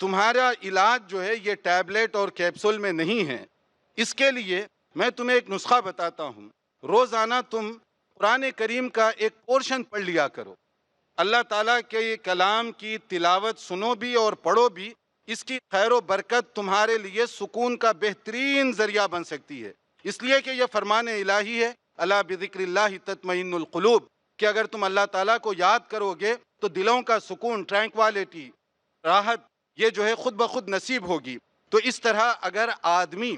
تمہارا علاج جو ہے یہ ٹیبلٹ اور کیپسول میں نہیں ہے. اس کے لیے میں تمہیں ایک نسخہ بتاتا ہوں. روزانہ تم قرآن کریم کا ایک پورشن پڑھ لیا کرو. اللہ تعالیٰ کے یہ کلام کی تلاوت سنو بھی اور پڑھو بھی. اس کی خیر و برکت تمہارے لیے سکون کا بہترین ذریعہ بن سکتی ہے. اس لیے کہ یہ فرمان الہی ہے، الا بذکر اللہ تطمئن القلوب، کہ اگر تم اللہ تعالیٰ کو یاد کرو گے تو دلوں کا سکون، ٹرینکوالٹی، راحت، یہ جو ہے خود بخود نصیب ہوگی. تو اس طرح اگر آدمی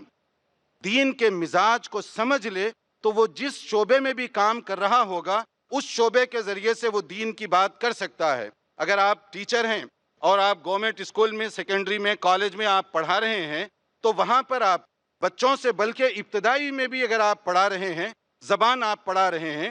دین کے مزاج کو سمجھ لے تو وہ جس شعبے میں بھی کام کر رہا ہوگا اس شعبے کے ذریعے سے وہ دین کی بات کر سکتا ہے. اگر آپ ٹیچر ہیں اور آپ گورنمنٹ اسکول میں، سیکنڈری میں، کالج میں آپ پڑھا رہے ہیں تو وہاں پر آپ بچوں سے، بلکہ ابتدائی میں بھی اگر آپ پڑھا رہے ہیں، زبان آپ پڑھا رہے ہیں،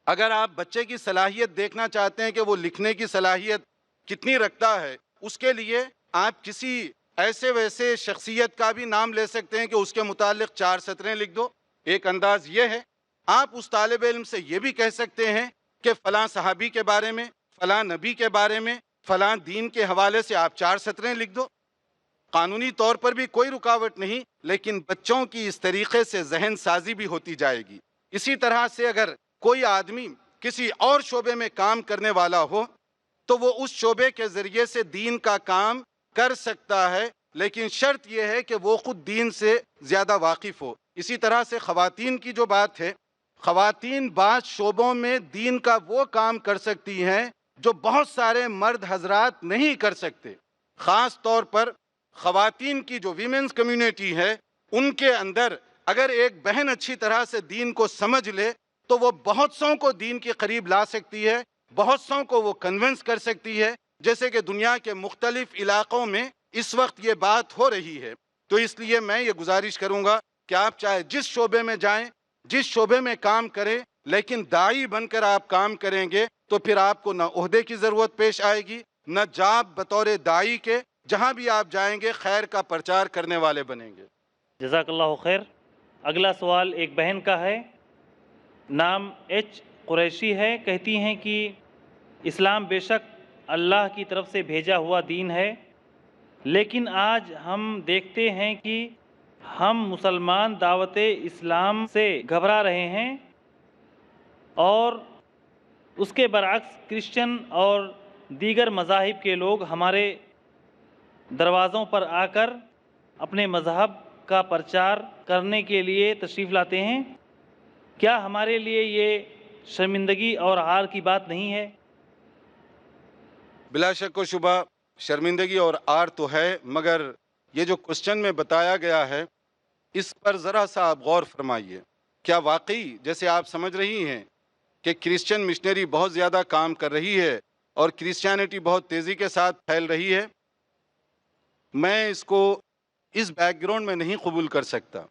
اگر آپ بچے کی صلاحیت دیکھنا چاہتے ہیں کہ وہ لکھنے کی صلاحیت کتنی رکھتا ہے، اس کے لیے آپ کسی ایسے ویسے شخصیت کا بھی نام لے سکتے ہیں کہ اس کے متعلق 4 سطریں لکھ دو. ایک انداز یہ ہے. آپ اس طالب علم سے یہ بھی کہہ سکتے ہیں کہ فلاں صحابی کے بارے میں، فلاں نبی کے بارے میں، فلاں دین کے حوالے سے آپ 4 سطریں لکھ دو. قانونی طور پر بھی کوئی رکاوٹ نہیں، لیکن بچوں کی اس طریقے سے ذہن سازی بھی ہوتی جائے گی. اسی طرح سے اگر کوئی آدمی کسی اور شعبے میں کام کرنے والا ہو تو وہ اس شعبے کے ذریعے سے دین کا کام کر سکتا ہے، لیکن شرط یہ ہے کہ وہ خود دین سے زیادہ واقف ہو. اسی طرح سے خواتین کی جو بات ہے، خواتین بعض شعبوں میں دین کا وہ کام کر سکتی ہیں جو بہت سارے مرد حضرات نہیں کر سکتے. خاص طور پر خواتین کی جو ویمنز کمیونٹی ہے، ان کے اندر اگر ایک بہن اچھی طرح سے دین کو سمجھ لے تو وہ بہت سوں کو دین کے قریب لا سکتی ہے، بہت سوں کو وہ کنونس کر سکتی ہے. جیسے کہ دنیا کے مختلف علاقوں میں اس وقت یہ بات ہو رہی ہے. تو اس لیے میں یہ گزارش کروں گا کہ آپ چاہے جس شعبے میں جائیں، جس شعبے میں کام کریں، لیکن داعی بن کر آپ کام کریں گے تو پھر آپ کو نہ عہدے کی ضرورت پیش آئے گی، نہ جاب بطور داعی کے. جہاں بھی آپ جائیں گے خیر کا پرچار کرنے والے بنیں گے. جزاک اللہ خیر. اگلا سوال ایک بہن کا ہے، نام ایچ قریشی ہے. کہتی ہیں کہ اسلام بے شک اللہ کی طرف سے بھیجا ہوا دین ہے، لیکن آج ہم دیکھتے ہیں کہ ہم مسلمان دعوت اسلام سے گھبرا رہے ہیں، اور اس کے برعکس کرسچن اور دیگر مذاہب کے لوگ ہمارے دروازوں پر آ کر اپنے مذہب کا پرچار کرنے کے لیے تشریف لاتے ہیں. کیا ہمارے لیے یہ شرمندگی اور عار کی بات نہیں ہے؟ بلا شک و شبہ شرمندگی اور عار تو ہے، مگر یہ جو کوشچن میں بتایا گیا ہے اس پر ذرا سا آپ غور فرمائیے. کیا واقعی جیسے آپ سمجھ رہی ہیں کہ کرسچن مشنری بہت زیادہ کام کر رہی ہے اور کرسچینٹی بہت تیزی کے ساتھ پھیل رہی ہے؟ میں اس کو اس بیک گراؤنڈ میں نہیں قبول کر سکتا.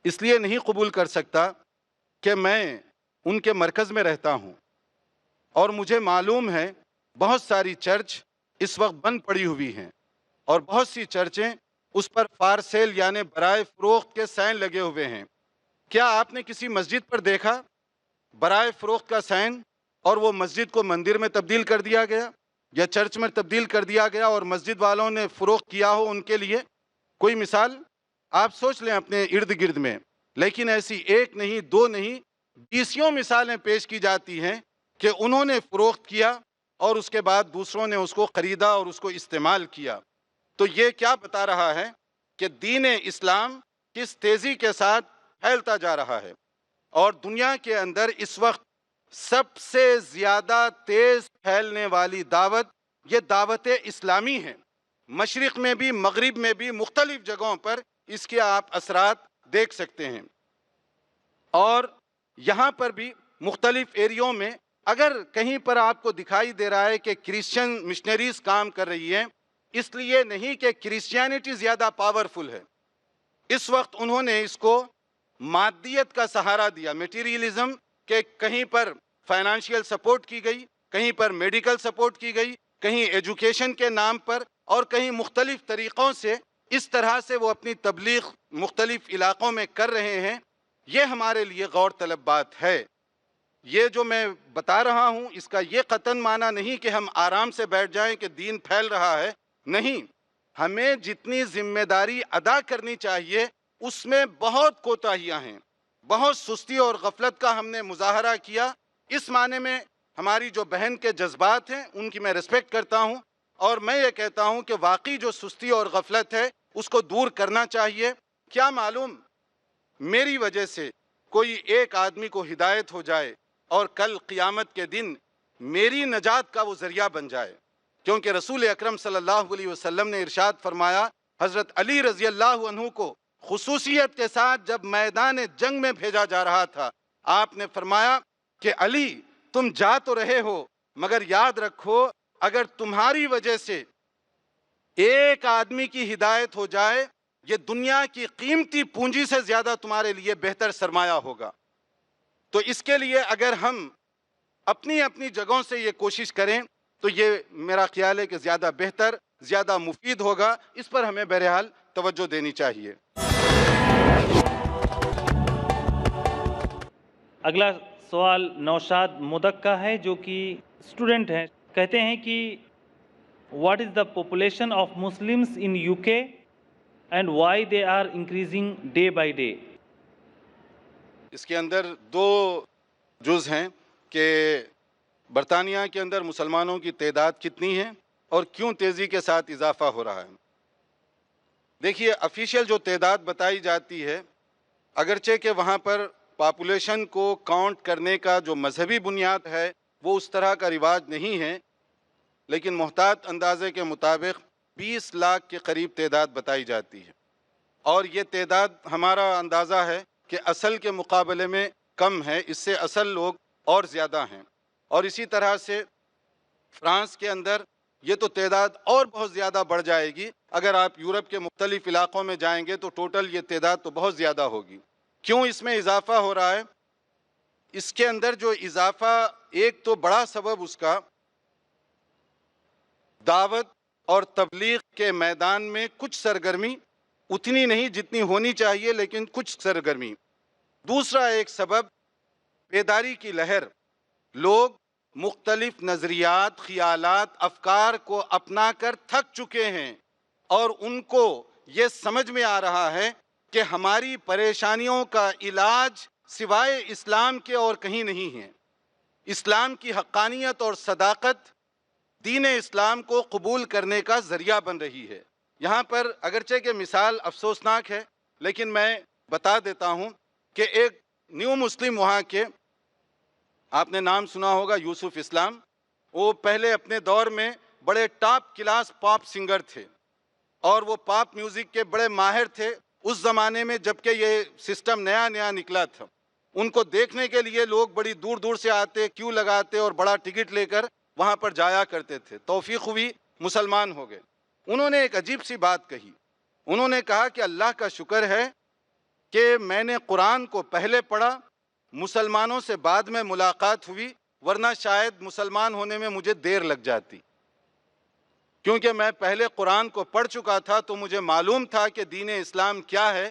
اس لیے نہیں قبول کر سکتا کہ میں ان کے مرکز میں رہتا ہوں اور مجھے معلوم ہے بہت ساری چرچ اس وقت بند پڑی ہوئی ہیں، اور بہت سی چرچیں اس پر فار سیل یعنی برائے فروخت کے سائن لگے ہوئے ہیں. کیا آپ نے کسی مسجد پر دیکھا برائے فروخت کا سائن اور وہ مسجد کو مندر میں تبدیل کر دیا گیا یا چرچ میں تبدیل کر دیا گیا اور مسجد والوں نے فروخت کیا ہو ان کے لیے؟ کوئی مثال آپ سوچ لیں اپنے ارد گرد میں. لیکن ایسی ایک نہیں، دو نہیں، بیسیوں مثالیں پیش کی جاتی ہیں کہ انہوں نے فروخت کیا اور اس کے بعد دوسروں نے اس کو خریدا اور اس کو استعمال کیا. تو یہ کیا بتا رہا ہے کہ دین اسلام کس تیزی کے ساتھ پھیلتا جا رہا ہے، اور دنیا کے اندر اس وقت سب سے زیادہ تیز پھیلنے والی دعوت یہ دعوت اسلامی ہے. مشرق میں بھی، مغرب میں بھی، مختلف جگہوں پر اس کے آپ اثرات دیکھ سکتے ہیں. اور یہاں پر بھی مختلف ایریوں میں اگر کہیں پر آپ کو دکھائی دے رہا ہے کہ کرسچن مشنریز کام کر رہی ہیں، اس لیے نہیں کہ کرسچینٹی زیادہ پاورفل ہے. اس وقت انہوں نے اس کو مادیت کا سہارا دیا، میٹیریلزم، کہ کہیں پر فائنانشیل سپورٹ کی گئی، کہیں پر میڈیکل سپورٹ کی گئی، کہیں ایجوکیشن کے نام پر، اور کہیں مختلف طریقوں سے اس طرح سے وہ اپنی تبلیغ مختلف علاقوں میں کر رہے ہیں. یہ ہمارے لیے غور طلب بات ہے. یہ جو میں بتا رہا ہوں اس کا یہ قطعاً معنی نہیں کہ ہم آرام سے بیٹھ جائیں کہ دین پھیل رہا ہے. نہیں، ہمیں جتنی ذمہ داری ادا کرنی چاہیے اس میں بہت کوتاہیاں ہیں، بہت سستی اور غفلت کا ہم نے مظاہرہ کیا۔ اس معنی میں ہماری جو بہن کے جذبات ہیں ان کی میں ریسپیکٹ کرتا ہوں، اور میں یہ کہتا ہوں کہ واقعی جو سستی اور غفلت ہے اس کو دور کرنا چاہیے۔ کیا معلوم میری وجہ سے کوئی ایک آدمی کو ہدایت ہو جائے اور کل قیامت کے دن میری نجات کا وہ ذریعہ بن جائے، کیونکہ رسول اکرم صلی اللہ علیہ وسلم نے ارشاد فرمایا، حضرت علی رضی اللہ عنہ کو خصوصیت کے ساتھ جب میدان جنگ میں بھیجا جا رہا تھا، آپ نے فرمایا کہ علی تم جا تو رہے ہو، مگر یاد رکھو اگر تمہاری وجہ سے ایک آدمی کی ہدایت ہو جائے، یہ دنیا کی قیمتی پونجی سے زیادہ تمہارے لیے بہتر سرمایہ ہوگا۔ تو اس کے لیے اگر ہم اپنی اپنی جگہوں سے یہ کوشش کریں تو یہ میرا خیال ہے کہ زیادہ بہتر، زیادہ مفید ہوگا۔ اس پر ہمیں بہرحال توجہ دینی چاہیے۔ اگلا سوال نوشاد مودک کا ہے جو کہ اسٹوڈنٹ ہیں، کہتے ہیں کہ what is the population of Muslims in U K and why they are increasing day by day. اس کے اندر دو جز ہیں کہ برطانیہ کے اندر مسلمانوں کی تعداد کتنی ہے اور کیوں تیزی کے ساتھ اضافہ ہو رہا ہے۔ دیکھیے آفیشیل جو تعداد بتائی جاتی ہے، اگرچہ کہ وہاں پر پاپولیشن کو کاؤنٹ کرنے کا جو مذہبی بنیاد ہے وہ اس طرح کا رواج نہیں ہے، لیکن محتاط اندازے کے مطابق 20 لاکھ کے قریب تعداد بتائی جاتی ہے، اور یہ تعداد ہمارا اندازہ ہے کہ اصل کے مقابلے میں کم ہے، اس سے اصل لوگ اور زیادہ ہیں۔ اور اسی طرح سے فرانس کے اندر یہ تو تعداد اور بہت زیادہ بڑھ جائے گی، اگر آپ یورپ کے مختلف علاقوں میں جائیں گے تو ٹوٹل یہ تعداد تو بہت زیادہ ہوگی۔ کیوں اس میں اضافہ ہو رہا ہے؟ اس کے اندر جو اضافہ، ایک تو بڑا سبب اس کا دعوت اور تبلیغ کے میدان میں کچھ سرگرمی، اتنی نہیں جتنی ہونی چاہیے لیکن کچھ سرگرمی۔ دوسرا ایک سبب بیداری کی لہر، لوگ مختلف نظریات، خیالات، افکار کو اپنا کر تھک چکے ہیں اور ان کو یہ سمجھ میں آ رہا ہے کہ ہماری پریشانیوں کا علاج سوائے اسلام کے اور کہیں نہیں ہے۔ اسلام کی حقانیت اور صداقت دین اسلام کو قبول کرنے کا ذریعہ بن رہی ہے۔ یہاں پر اگرچہ کہ مثال افسوسناک ہے لیکن میں بتا دیتا ہوں کہ ایک نیو مسلم وہاں کے، آپ نے نام سنا ہوگا یوسف اسلام، وہ پہلے اپنے دور میں بڑے ٹاپ کلاس پاپ سنگر تھے اور وہ پاپ میوزک کے بڑے ماہر تھے اس زمانے میں جبکہ یہ سسٹم نیا نیا نکلا تھا۔ ان کو دیکھنے کے لیے لوگ بڑی دور دور سے آتے، کیوں لگاتے اور بڑا ٹکٹ لے کر وہاں پر جایا کرتے تھے۔ توفیق ہوئی، مسلمان ہو گئے۔ انہوں نے ایک عجیب سی بات کہی، انہوں نے کہا کہ اللہ کا شکر ہے کہ میں نے قرآن کو پہلے پڑھا، مسلمانوں سے بعد میں ملاقات ہوئی، ورنہ شاید مسلمان ہونے میں مجھے دیر لگ جاتی، کیونکہ میں پہلے قرآن کو پڑھ چکا تھا تو مجھے معلوم تھا کہ دین اسلام کیا ہے۔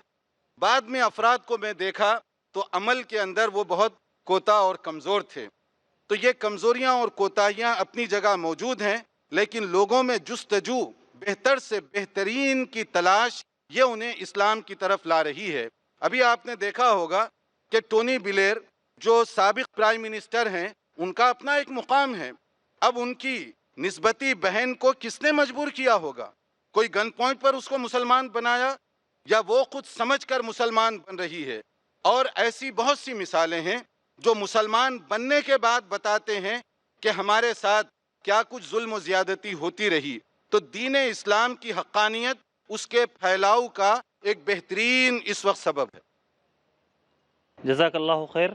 بعد میں افراد کو میں دیکھا تو عمل کے اندر وہ بہت کوتاہ اور کمزور تھے۔ تو یہ کمزوریاں اور کوتاہیاں اپنی جگہ موجود ہیں، لیکن لوگوں میں جستجو بہتر سے بہترین کی تلاش یہ انہیں اسلام کی طرف لا رہی ہے۔ ابھی آپ نے دیکھا ہوگا کہ ٹونی بلیر جو سابق پرائم منسٹر ہیں، ان کا اپنا ایک مقام ہے۔ اب ان کی نسبتی بہن کو کس نے مجبور کیا ہوگا؟ کوئی گن پوائنٹ پر اس کو مسلمان بنایا یا وہ خود سمجھ کر مسلمان بن رہی ہے؟ اور ایسی بہت سی مثالیں ہیں جو مسلمان بننے کے بعد بتاتے ہیں کہ ہمارے ساتھ کیا کچھ ظلم و زیادتی ہوتی رہی۔ تو دین اسلام کی حقانیت، اس کے پھیلاؤ کا ایک بہترین اس وقت سبب ہے۔ جزاک اللہ خیر۔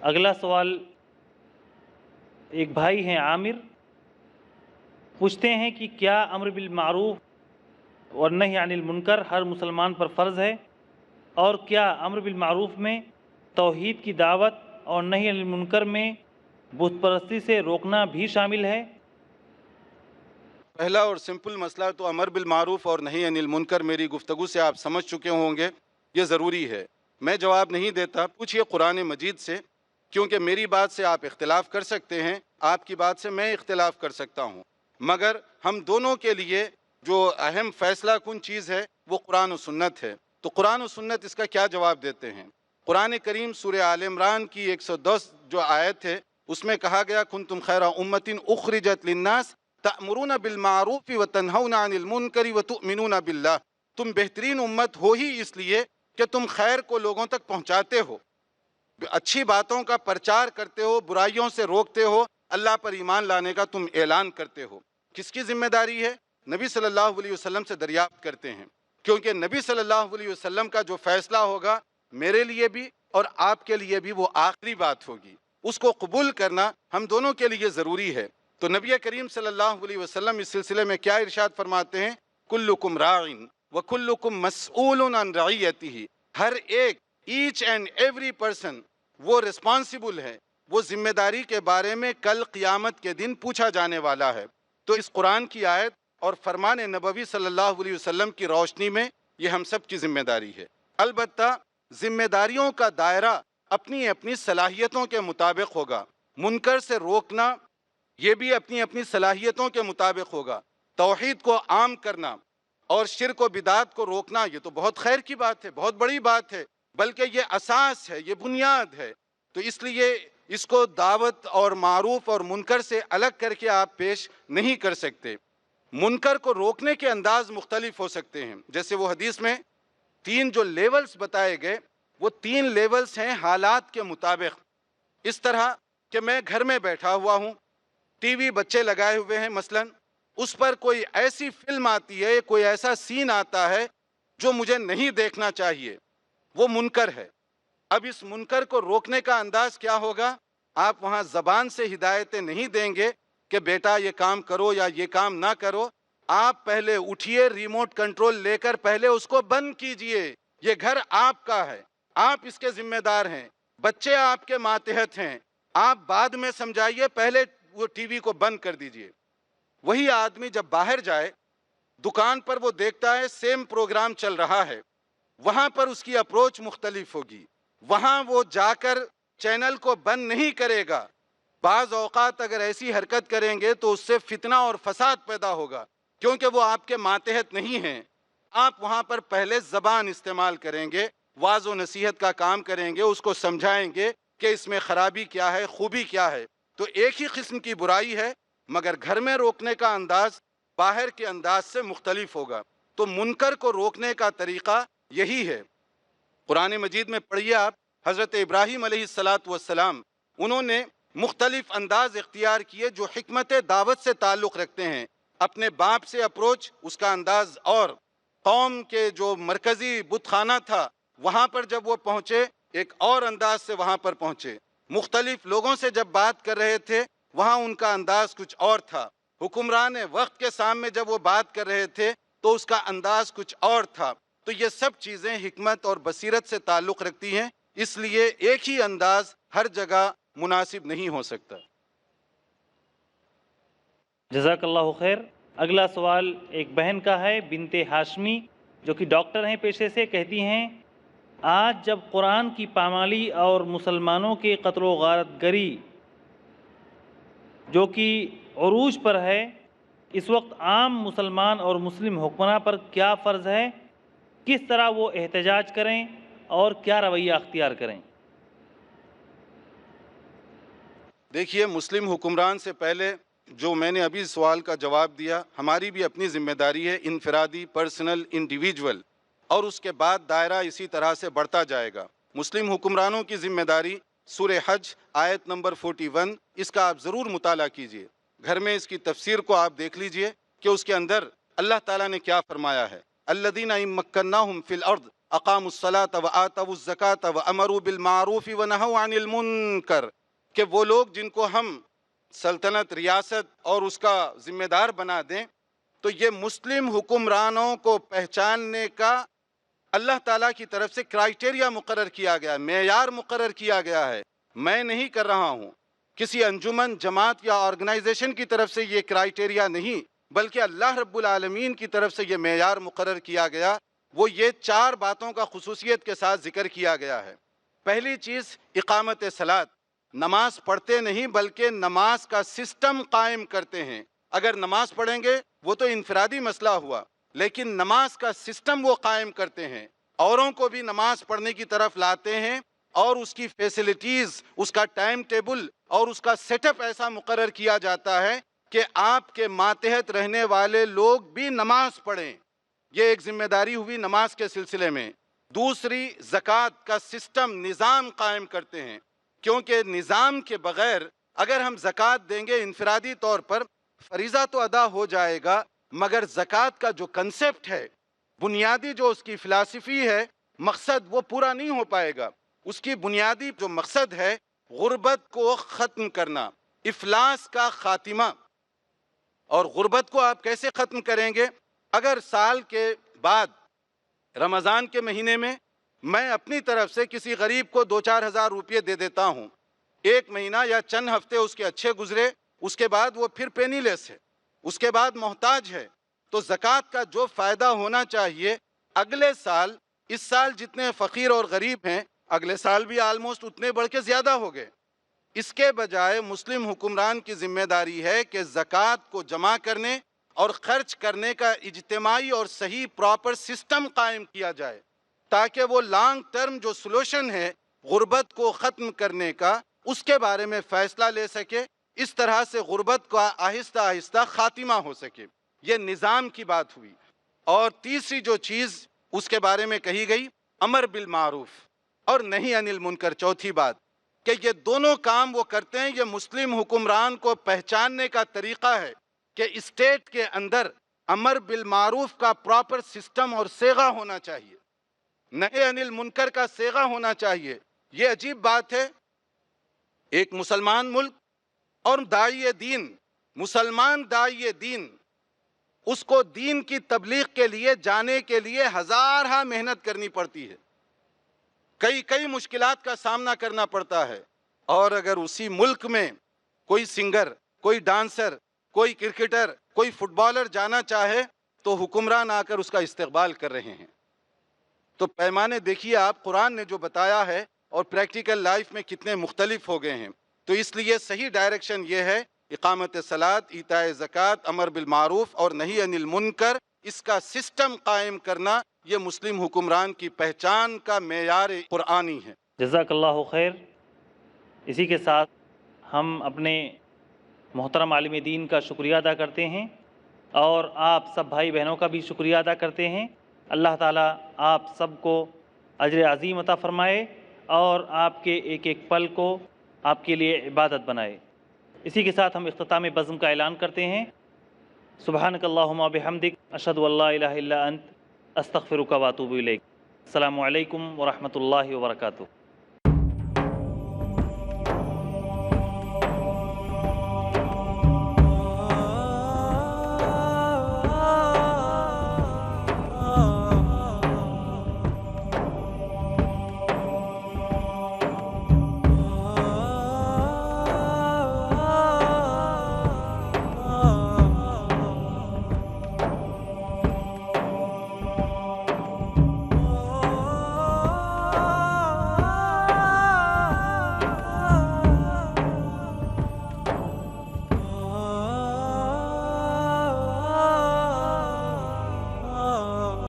اگلا سوال ایک بھائی ہیں عامر، پوچھتے ہیں کہ کیا امر بالمعروف اور نہی عن المنکر ہر مسلمان پر فرض ہے، اور کیا امر بالمعروف میں توحید کی دعوت اور نہی عن المنکر میں بت پرستی سے روکنا بھی شامل ہے؟ پہلا اور سمپل مسئلہ تو امر بالمعروف اور نہی عن المنکر میری گفتگو سے آپ سمجھ چکے ہوں گے، یہ ضروری ہے۔ میں جواب نہیں دیتا، پوچھئے قرآن مجید سے، کیونکہ میری بات سے آپ اختلاف کر سکتے ہیں، آپ کی بات سے میں اختلاف کر سکتا ہوں۔ مگر ہم دونوں کے لیے جو اہم فیصلہ کن چیز ہے وہ قرآن و سنت ہے۔ تو قرآن و سنت اس کا کیا جواب دیتے ہیں؟ قرآن کریم سورہ آل عمران کی 110 جو آیت ہے اس میں کہا گیا کنتم خیر امۃ اخرجت للناس تأمرون بالمعروف وتنہون عن المنکر وتؤمنون باللہ، تم بہترین امت ہو ہی اس لیے کہ تم خیر کو لوگوں تک پہنچاتے ہو، اچھی باتوں کا پرچار کرتے ہو، برائیوں سے روکتے ہو، اللہ پر ایمان لانے کا تم اعلان کرتے ہو۔ کس کی ذمہ داری ہے؟ نبی صلی اللہ علیہ وسلم سے دریافت کرتے ہیں، کیونکہ نبی صلی اللہ علیہ وسلم کا جو فیصلہ ہوگا میرے لیے بھی اور آپ کے لیے بھی وہ آخری بات ہوگی، اس کو قبول کرنا ہم دونوں کے لیے ضروری ہے۔ تو نبی کریم صلی اللہ علیہ وسلم اس سلسلے میں کیا ارشاد فرماتے ہیں؟ کلکم راعٍ وکلکم مسئول عن رعیتہ، ہر ایک ایچ اینڈ ایوری پرسن وہ رسپانسیبل ہے، وہ ذمہ داری کے بارے میں کل قیامت کے دن پوچھا جانے والا ہے۔ تو اس قرآن کی آیت اور فرمان نبوی صلی اللہ علیہ وسلم کی روشنی میں یہ ہم سب کی ذمہ داری ہے۔ البتہ ذمہ داریوں کا دائرہ اپنی اپنی صلاحیتوں کے مطابق ہوگا، منکر سے روکنا یہ بھی اپنی اپنی صلاحیتوں کے مطابق ہوگا، توحید کو عام کرنا اور شرک و بدعت کو روکنا یہ تو بہت خیر کی بات ہے، بہت بڑی بات ہے، بلکہ یہ اساس ہے، یہ بنیاد ہے۔ تو اس لیے اس کو دعوت اور معروف اور منکر سے الگ کر کے آپ پیش نہیں کر سکتے۔ منکر کو روکنے کے انداز مختلف ہو سکتے ہیں، جیسے وہ حدیث میں 3 جو لیولز بتائے گئے وہ 3 لیولز ہیں حالات کے مطابق۔ اس طرح کہ میں گھر میں بیٹھا ہوا ہوں، ٹی وی بچے لگائے ہوئے ہیں، مثلاً اس پر کوئی ایسی فلم آتی ہے، کوئی ایسا سین آتا ہے جو مجھے نہیں دیکھنا چاہیے، وہ منکر ہے۔ اب اس منکر کو روکنے کا انداز کیا ہوگا؟ آپ وہاں زبان سے ہدایتیں نہیں دیں گے کہ بیٹا یہ کام کرو یا یہ کام نہ کرو، آپ پہلے اٹھیے، ریموٹ کنٹرول لے کر پہلے اس کو بند کیجئے۔ یہ گھر آپ کا ہے، آپ اس کے ذمہ دار ہیں، بچے آپ کے ماتحت ہیں، آپ بعد میں سمجھائیے، پہلے وہ ٹی وی کو بند کر دیجئے۔ وہی آدمی جب باہر جائے، دکان پر وہ دیکھتا ہے سیم پروگرام چل رہا ہے، وہاں پر اس کی اپروچ مختلف ہوگی، وہاں وہ جا کر چینل کو بند نہیں کرے گا۔ بعض اوقات اگر ایسی حرکت کریں گے تو اس سے فتنہ اور فساد پیدا ہوگا، کیونکہ وہ آپ کے ماتحت نہیں ہیں۔ آپ وہاں پر پہلے زبان استعمال کریں گے، واعظ و نصیحت کا کام کریں گے، اس کو سمجھائیں گے کہ اس میں خرابی کیا ہے، خوبی کیا ہے۔ تو ایک ہی قسم کی برائی ہے، مگر گھر میں روکنے کا انداز باہر کے انداز سے مختلف ہوگا۔ تو منکر کو روکنے کا طریقہ یہی ہے۔ قرآن مجید میں پڑھیے آپ، حضرت ابراہیم علیہ السلام انہوں نے مختلف انداز اختیار کیے جو حکمت دعوت سے تعلق رکھتے ہیں۔ اپنے باپ سے اپروچ، اس کا انداز، اور قوم کے جو مرکزی بت خانہ تھا وہاں پر جب وہ پہنچے ایک اور انداز سے وہاں پر پہنچے۔ مختلف لوگوں سے جب بات کر رہے تھے وہاں ان کا انداز کچھ اور تھا۔ حکمران وقت کے سامنے جب وہ بات کر رہے تھے تو اس کا انداز کچھ اور تھا۔ تو یہ سب چیزیں حکمت اور بصیرت سے تعلق رکھتی ہیں، اس لیے ایک ہی انداز ہر جگہ مناسب نہیں ہو سکتا۔ جزاک اللہ خیر۔ اگلا سوال ایک بہن کا ہے، بنت ہاشمی، جو کہ ڈاکٹر ہیں پیشے سے، کہتی ہیں آج جب قرآن کی پامالی اور مسلمانوں کے قتل و غارت گری جو کہ عروج پر ہے، اس وقت عام مسلمان اور مسلم حکمراں پر کیا فرض ہے، کس طرح وہ احتجاج کریں اور کیا رویہ اختیار کریں؟ دیکھیے، مسلم حکمران سے پہلے جو میں نے ابھی سوال کا جواب دیا، ہماری بھی اپنی ذمہ داری ہے، انفرادی، پرسنل، انڈیویجول، اور اس کے بعد دائرہ اسی طرح سے بڑھتا جائے گا۔ مسلم حکمرانوں کی ذمہ داری سورہ حج آیت نمبر 41، اس کا آپ ضرور مطالعہ کیجئے، گھر میں اس کی تفسیر کو آپ دیکھ لیجئے کہ اس کے اندر اللہ تعالیٰ نے کیا فرمایا ہے۔ الذین ان مکناہم فی الارض اقاموا الصلاۃ وآتوا الزکاۃ وامروا بالمعروف ونہوا عن المنکر، کہ وہ لوگ جن کو ہم سلطنت، ریاست اور اس کا ذمہ دار بنا دیں، تو یہ مسلم حکمرانوں کو پہچاننے کا اللہ تعالیٰ کی طرف سے کرائیٹیریا مقرر کیا گیا، معیار مقرر کیا گیا ہے۔ میں نہیں کر رہا ہوں، کسی انجمن، جماعت یا آرگنائزیشن کی طرف سے یہ کرائیٹیریا نہیں، بلکہ اللہ رب العالمین کی طرف سے یہ معیار مقرر کیا گیا۔ وہ یہ 4 باتوں کا خصوصیت کے ساتھ ذکر کیا گیا ہے۔ پہلی چیز اقامت صلاۃ، نماز پڑھتے نہیں بلکہ نماز کا سسٹم قائم کرتے ہیں، اگر نماز پڑھیں گے وہ تو انفرادی مسئلہ ہوا، لیکن نماز کا سسٹم وہ قائم کرتے ہیں، اوروں کو بھی نماز پڑھنے کی طرف لاتے ہیں، اور اس کی فیسلٹیز، اس کا ٹائم ٹیبل اور اس کا سیٹ اپ ایسا مقرر کیا جاتا ہے کہ آپ کے ماتحت رہنے والے لوگ بھی نماز پڑھیں۔ یہ ایک ذمہ داری ہوئی نماز کے سلسلے میں۔ دوسری، زکوٰۃ کا سسٹم، نظام قائم کرتے ہیں، کیونکہ نظام کے بغیر اگر ہم زکوٰۃ دیں گے انفرادی طور پر فریضہ تو ادا ہو جائے گا، مگر زکوٰۃ کا جو کنسیپٹ ہے، بنیادی جو اس کی فلسفی ہے، مقصد، وہ پورا نہیں ہو پائے گا۔ اس کی بنیادی جو مقصد ہے غربت کو ختم کرنا، افلاس کا خاتمہ۔ اور غربت کو آپ کیسے ختم کریں گے؟ اگر سال کے بعد رمضان کے مہینے میں میں اپنی طرف سے کسی غریب کو 2-4 ہزار روپے دے دیتا ہوں، ایک مہینہ یا چند ہفتے اس کے اچھے گزرے، اس کے بعد وہ پھر پینی لیس ہے، اس کے بعد محتاج ہے، تو زکوٰۃ کا جو فائدہ ہونا چاہیے اگلے سال، اس سال جتنے فقیر اور غریب ہیں اگلے سال بھی آلموسٹ اتنے بڑھ کے زیادہ ہو گئے۔ اس کے بجائے مسلم حکمران کی ذمہ داری ہے کہ زکوٰۃ کو جمع کرنے اور خرچ کرنے کا اجتماعی اور صحیح پراپر سسٹم قائم کیا جائے، تاکہ وہ لانگ ٹرم جو سلوشن ہے غربت کو ختم کرنے کا، اس کے بارے میں فیصلہ لے سکے، اس طرح سے غربت کا آہستہ آہستہ خاتمہ ہو سکے۔ یہ نظام کی بات ہوئی۔ اور تیسری جو چیز اس کے بارے میں کہی گئی، امر بالمعروف اور نہی عن المنکر، چوتھی بات کہ یہ دونوں کام وہ کرتے ہیں۔ یہ مسلم حکمران کو پہچاننے کا طریقہ ہے کہ اسٹیٹ کے اندر امر بالمعروف کا پراپر سسٹم اور صیغہ ہونا چاہیے، نہی عن المنکر کا صیغہ ہونا چاہیے۔ یہ عجیب بات ہے، ایک مسلمان ملک اور داعی دین، مسلمان داعی دین، اس کو دین کی تبلیغ کے لیے جانے کے لیے ہزارہ محنت کرنی پڑتی ہے، کئی مشکلات کا سامنا کرنا پڑتا ہے۔ اور اگر اسی ملک میں کوئی سنگر، کوئی ڈانسر، کوئی کرکٹر، کوئی فٹ بالر جانا چاہے تو حکمران آ کر اس کا استقبال کر رہے ہیں۔ تو پیمانے دیکھیے آپ، قرآن نے جو بتایا ہے اور پریکٹیکل لائف میں کتنے مختلف ہو گئے ہیں۔ تو اس لیے صحیح ڈائریکشن یہ ہے، اقامت صلاۃ، ایتاء زکوٰۃ، امر بالمعروف اور نہی عن المنکر، اس کا سسٹم قائم کرنا، یہ مسلم حکمران کی پہچان کا معیار قرآنی ہے۔ جزاک اللہ خیر۔ اسی کے ساتھ ہم اپنے محترم عالم دین کا شکریہ ادا کرتے ہیں، اور آپ سب بھائی بہنوں کا بھی شکریہ ادا کرتے ہیں۔ اللہ تعالیٰ آپ سب کو اجر عظیم عطا فرمائے اور آپ کے ایک ایک پل کو آپ کے لیے عبادت بنائے۔ اسی کے ساتھ ہم اختتام بزم کا اعلان کرتے ہیں۔ سبحانک اللہم و بحمدک، اشہد ان لا الہ الا انت، استغفرک و اتوب الیک۔ السلام علیکم ورحمۃ اللہ وبرکاتہ۔